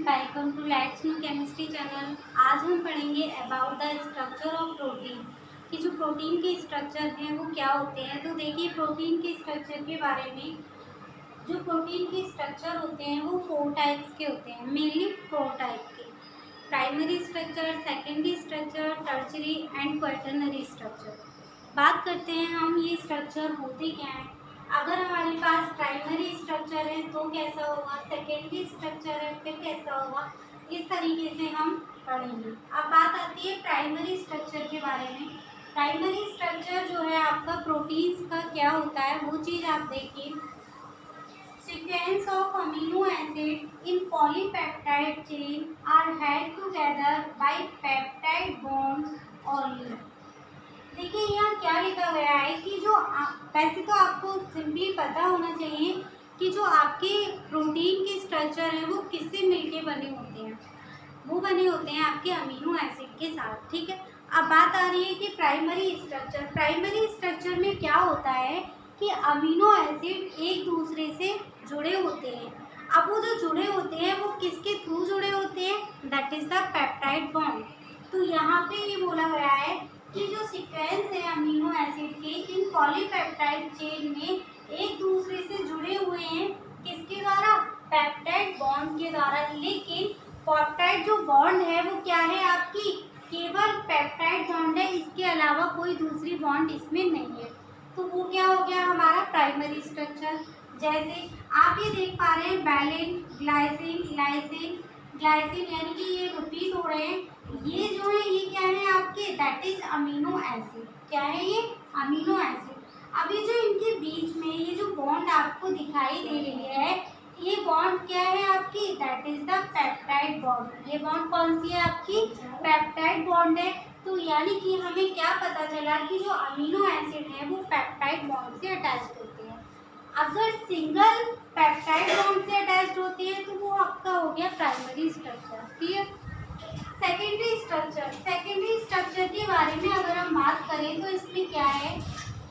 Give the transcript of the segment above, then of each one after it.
Welcome to let's know chemistry channel. आज हम पढ़ेंगे about the structure of protein कि जो प्रोटीन के स्ट्रक्चर हैं वो क्या होते हैं। तो देखिए, प्रोटीन के स्ट्रक्चर के बारे में, जो प्रोटीन के स्ट्रक्चर होते हैं वो 4 टाइप्स के होते हैं, मेनली 4 टाइप के। Primary structure, secondary structure, tertiary and quaternary structure. बात करते हैं हम ये स्ट्रक्चर होते क्या हैं। अगर हमारे पास प्राइमरी स्ट्रक्चर है तो कैसा होगा, सेकेंडरी स्ट्रक्चर है फिर कैसा होगा, इस तरीके से हम पढ़ेंगे। अब बात आती है प्राइमरी स्ट्रक्चर के बारे में। प्राइमरी स्ट्रक्चर जो है आपका प्रोटीन्स का क्या होता है वो चीज़ आप देखिए। Sequence of amino acid in polypeptide chain are held together by peptide bonds only। देखिए यहाँ क्या लिखा गया है कि जो वैसे तो आपको सिंपली पता होना चाहिए कि जो आपके प्रोटीन के स्ट्रक्चर हैं वो किससे मिलके बने होते हैं। वो बने होते हैं आपके अमीनो एसिड के साथ, ठीक है। अब बात आ रही है कि प्राइमरी स्ट्रक्चर। प्राइमरी स्ट्रक्चर में क्या होता है कि अमीनो एसिड एक दूसरे से जुड़े होते हैं। अब वो जो जुड़े होते हैं वो किसके थ्रू जुड़े होते हैं, that is the peptide bond. तो यहाँ पे ये बोला गया है कि जो सीक्वेंस है अमीनो एसिड के इन पॉलीपेप्टाइड चेन में एक दूसरे से जुड़े हुए हैं, किसके द्वारा, पेप्टाइड बॉन्ड के द्वारा। लेकिन पेप्टाइड जो बॉन्ड है वो क्या है आपकी, केवल पेप्टाइड बॉन्ड है, इसके अलावा कोई दूसरी बॉन्ड इसमें नहीं है। तो वो क्या हो गया हमारा प्राइमरी स्ट्रक्चर। जैसे आप ये देख पा रहे हैं वैलिन, ग्लाइसिन, लाइसिन, ग्लाइसिन, यानी कि ये रिपीट हो रहे हैं। ये जो है ये क्या है आपके, दैट इज अमीनो एसिड। क्या है ये, अमीनो एसिड। अभी जो इनके बीच में ये जो बॉन्ड आपको दिखाई दे रही है, ये बॉन्ड क्या है आपकी, that is the peptide bond. ये बॉन्ड कौन सी है आपकी, पेप्टाइड बॉन्ड है। तो यानी कि हमें क्या पता चला कि जो अमीनो एसिड है वो पेप्टाइड बॉन्ड से अटैच होते हैं। अगर सिंगल पेप्टाइड बॉन्ड से अटैच होते हैं तो वो आपका हो गया primary structure, clear. Secondary structure. Secondary structure के बारे में अगर हम बात करें तो इसमें क्या है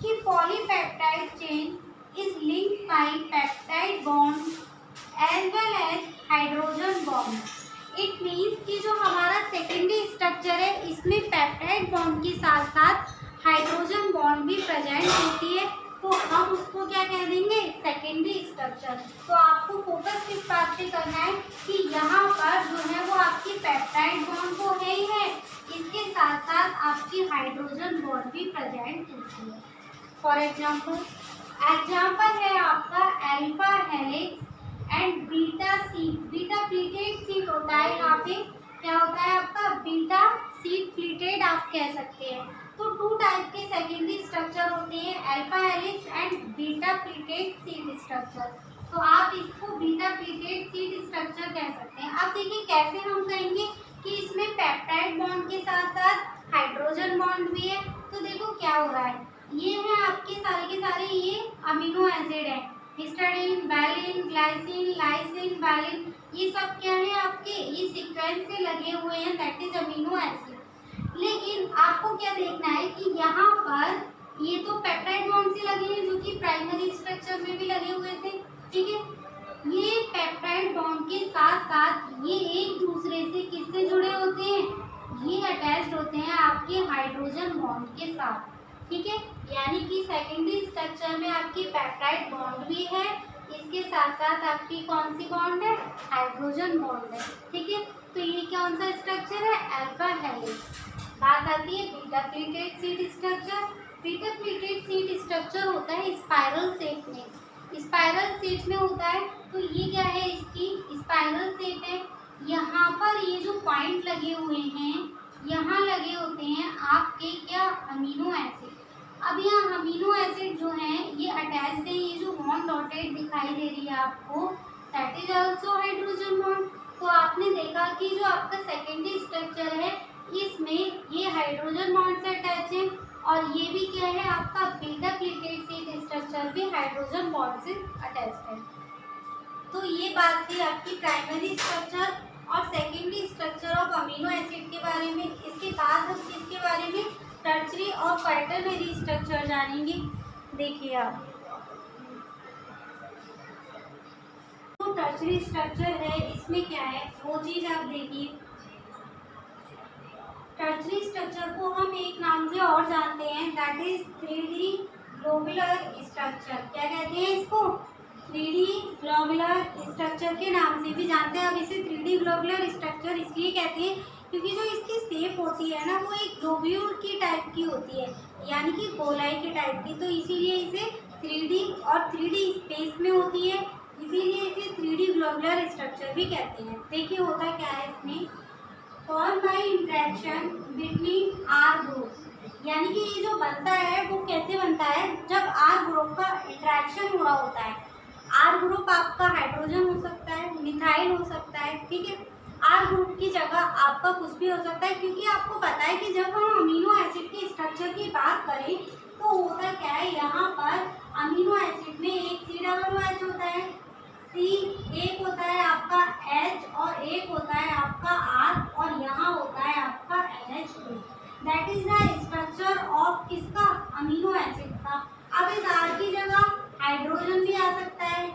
कि polypeptide chain is linked by peptide bond as well as hydrogen bond. It means कि जो हमारा सेकेंडरी स्ट्रक्चर है इसमें पेप्टाइड बॉन्ड के साथ साथ हाइड्रोजन बॉन्ड भी प्रेजेंट होती है, तो हम उसको क्या कह देंगे, सेकेंडरी स्ट्रक्चर। तो आपको फोकस किस बात पे करना है कि यहाँ पर जो है वो आपकी पेप्टाइड बॉन्ड तो है ही है, इसके साथ साथ आपकी हाइड्रोजन बॉन्ड भी प्रेजेंट होती है। फॉर एग्जाम्पल है आपका alpha helix and beta sheet. Beta pleated seat होता है, यहाँ पे क्या होता है आपका, बीटा सीट प्लीटेड आप कह सकते हैं। तो 2 टाइप के सेकेंडरी स्ट्रक्चर होते हैं, alpha helix and beta pleated seat structure. तो आप इसको बीटा प्लीटेड सीट स्ट्रक्चर कह सकते हैं। अब देखिए कैसे हम कहेंगे कि इसमें पेप्टाइड बॉन्ड के साथ साथ हाइड्रोजन बॉन्ड भी है। तो देखो क्या हो रहा है, ये है आपके सारे के सारे ये अमीनो एसिड है, हिस्टाडीन, वैलिन, ग्लाइसिन, लाइसिन, वैलिन, ये सब क्या है आपके, ये सीक्वेंस से लगे हुए हैं, दैट इज अमीनो एसिड। लेकिन आपको क्या देखना है कि यहाँ पर ये तो पेप्टाइड बॉन्ड से लगे हैं जो कि प्राइमरी स्ट्रक्चर में भी लगे हुए थे, ठीक है। ये पेप्टाइड बॉन्ड के साथ साथ ये एक दूसरे से किससे जुड़े होते हैं, ये अटैच्ड होते हैं आपके हाइड्रोजन बॉन्ड के साथ, ठीक है। यानी कि सेकेंडरी स्ट्रक्चर में आपकी पेप्टाइड बॉन्ड भी है, इसके साथ साथ आपकी कौन सी बॉन्ड है, हाइड्रोजन बॉन्ड है, ठीक है। तो ये कौन सा स्ट्रक्चर है, अल्फा हेलिक्स। बात आती है beta pleated seat structure. Beta pleated seat structure होता है स्पाइरल शेप में, स्पाइरल शेप में होता है। तो ये क्या है, इसकी स्पाइरल शेप है। यहाँ पर ये जो पॉइंट लगे हुए हैं, यहाँ लगे होते हैं आपके क्या, अमीनो एसिड। अब यहाँ अमीनो एसिड जो है ये अटैच्ड है, ये जो बॉन्ड डॉटेड दिखाई दे रही है आपको, that is also hydrogen bond. तो आपने देखा कि जो आपका सेकेंडरी स्ट्रक्चर है इसमें ये हाइड्रोजन बॉन्ड से अटैच है, और ये भी क्या है आपका बीटा प्लीटेड सीट स्ट्रक्चर भी हाइड्रोजन बॉन्ड से अटैच है। तो ये बात थी आपकी प्राइमरी स्ट्रक्चर और secondary structure of amino acid के बारे में। इसके बाद हम किसके बारे में, टर्शरी और क्वैटरनरी स्ट्रक्चर जानेंगे। देखिए आप, तो टर्शरी स्ट्रक्चर है इसमें क्या है वो चीज़ आप देखिए। टर्शरी स्ट्रक्चर को हम एक नाम से और जानते हैं, that is 3D globular structure. क्या कहते हैं इसको? 3D ग्लोबुलर स्ट्रक्चर के नाम से भी जानते हैं। अब इसे 3D ग्लोबुलर स्ट्रक्चर इसलिए कहते हैं क्योंकि जो इसकी शेप होती है ना वो एक ग्लोब्यूल की टाइप की होती है, यानी कि गोलाई के टाइप की, तो इसीलिए इसे 3D और 3D स्पेस में होती है, इसीलिए इसे 3D ग्लोबुलर स्ट्रक्चर भी कहते हैं। देखिए होता क्या है इसमें, form by interaction between R group, यानी कि ये जो बनता है वो कैसे बनता है, जब आर ग्रुप का इंटरेक्शन हो रहा होता है। आर ग्रुप आपका हाइड्रोजन हो सकता है, मिथाइल हो सकता है, ठीक है। आर ग्रुप की जगह आपका कुछ भी हो सकता है, क्योंकि आपको पता है कि जब हम अमीनो एसिड के स्ट्रक्चर की बात करें तो होता क्या है, यहाँ पर अमीनो एसिड में एक COOH होता है, C एक होता है आपका H और एक होता है आपका R और यहाँ होता है आपका NH2। That is the structure of किसका, अमीनो एसिड का। अब इस R की जगह हाइड्रोजन भी आ सकता है,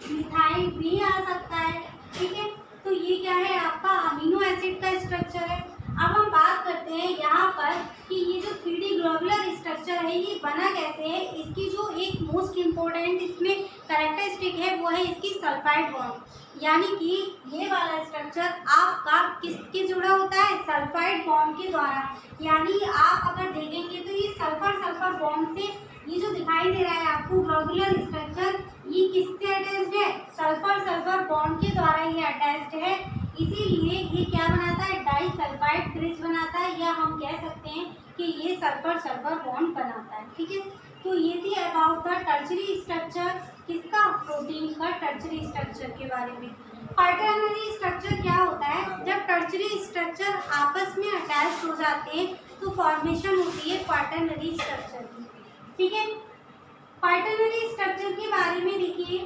मिथाइल भी आ सकता है, ठीक है। तो ये क्या है, आपका अमीनो एसिड का स्ट्रक्चर है। अब हम बात करते हैं यहाँ पर कि ये जो 3D ग्लोबुलर स्ट्रक्चर है ये बना कैसे है। इसकी जो एक मोस्ट इम्पोर्टेंट इसमें कैरेक्टरिस्टिक है वो है इसकी सल्फाइड बॉन्ड, यानी कि ये वाला स्ट्रक्चर आपका किसके जुड़ा होता है, सल्फाइड बॉन्ड के द्वारा। यानी आप अगर देखेंगे तो ये सल्फर सल्फर बॉन्ड से, ये जो दिखाई दे रहा है आपको ग्लोबुलर स्ट्रक्चर, ये किससे अटैच्ड है, सल्फर सल्फर बॉन्ड के द्वारा ये अटैच्ड है। इसीलिए ये क्या बनाता है, डाइसल्फाइड ब्रिज बनाता है, या हम कह सकते हैं कि ये सल्फर सल्फर बॉन्ड बनाता है, ठीक है। तो ये थी अबाउट द टर्शरी स्ट्रक्चर, किसका, प्रोटीन का टर्शरी स्ट्रक्चर के बारे में। क्वाटरनरी स्ट्रक्चर क्या होता है, जब टर्शरी स्ट्रक्चर आपस में अटैच हो जाते हैं तो फॉर्मेशन होती है क्वाटरनरी स्ट्रक्चर की, ठीक है। क्वाटरनरी स्ट्रक्चर के बारे में देखिए,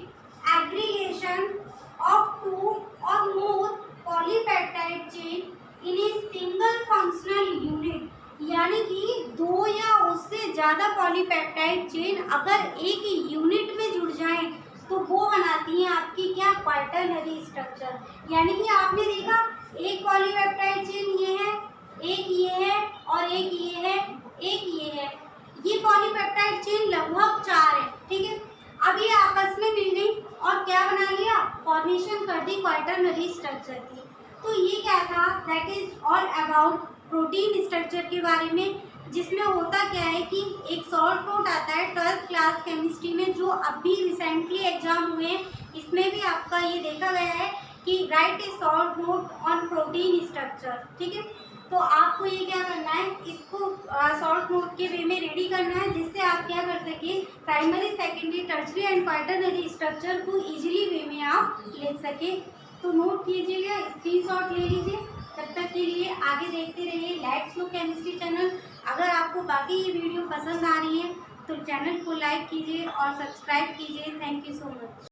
एग्रीगेशन ऑफ 2 और more polypeptide chain in a single functional unit, यानी कि 2 या उससे ज़्यादा पॉलीपेप्टाइड चेन अगर एक यूनिट में जुड़ जाएं तो वो बनाती है आपकी क्या, क्वाटरनरी स्ट्रक्चर। यानी कि आपने देखा एक पॉलीपेप्टाइड चेन ये है, एक ये है और एक ये है, एक ये है, ये पॉलीपेप्टाइड चेन लगभग 4 है, ठीक है। अब ये आपस में मिल गई और क्या बना लिया, फॉर्मेशन कर दी क्वाटरनरी स्ट्रक्चर की। तो ये क्या था, that is all about protein structure के बारे में, जिसमें होता क्या है कि एक शॉर्ट नोट आता है 12th क्लास केमिस्ट्री में जो अभी रिसेंटली एग्जाम हुए हैं, इसमें भी आपका ये देखा गया है कि right A short note on protein structure, ठीक है। तो आपको ये क्या करना है, इसको शॉर्ट नोट के वे में रेडी करना है, जिससे आप क्या कर सकें, primary secondary tertiary and quaternary structure को इजीली वे में आप लिख सकें। तो नोट कीजिएगा, स्क्रीनशॉट ले लीजिए। तब तक के लिए आगे देखते रहिए लेट्स नो केमिस्ट्री चैनल। अगर आपको बाकी ये वीडियो पसंद आ रही है तो चैनल को लाइक कीजिए और सब्सक्राइब कीजिए। Thank you so much.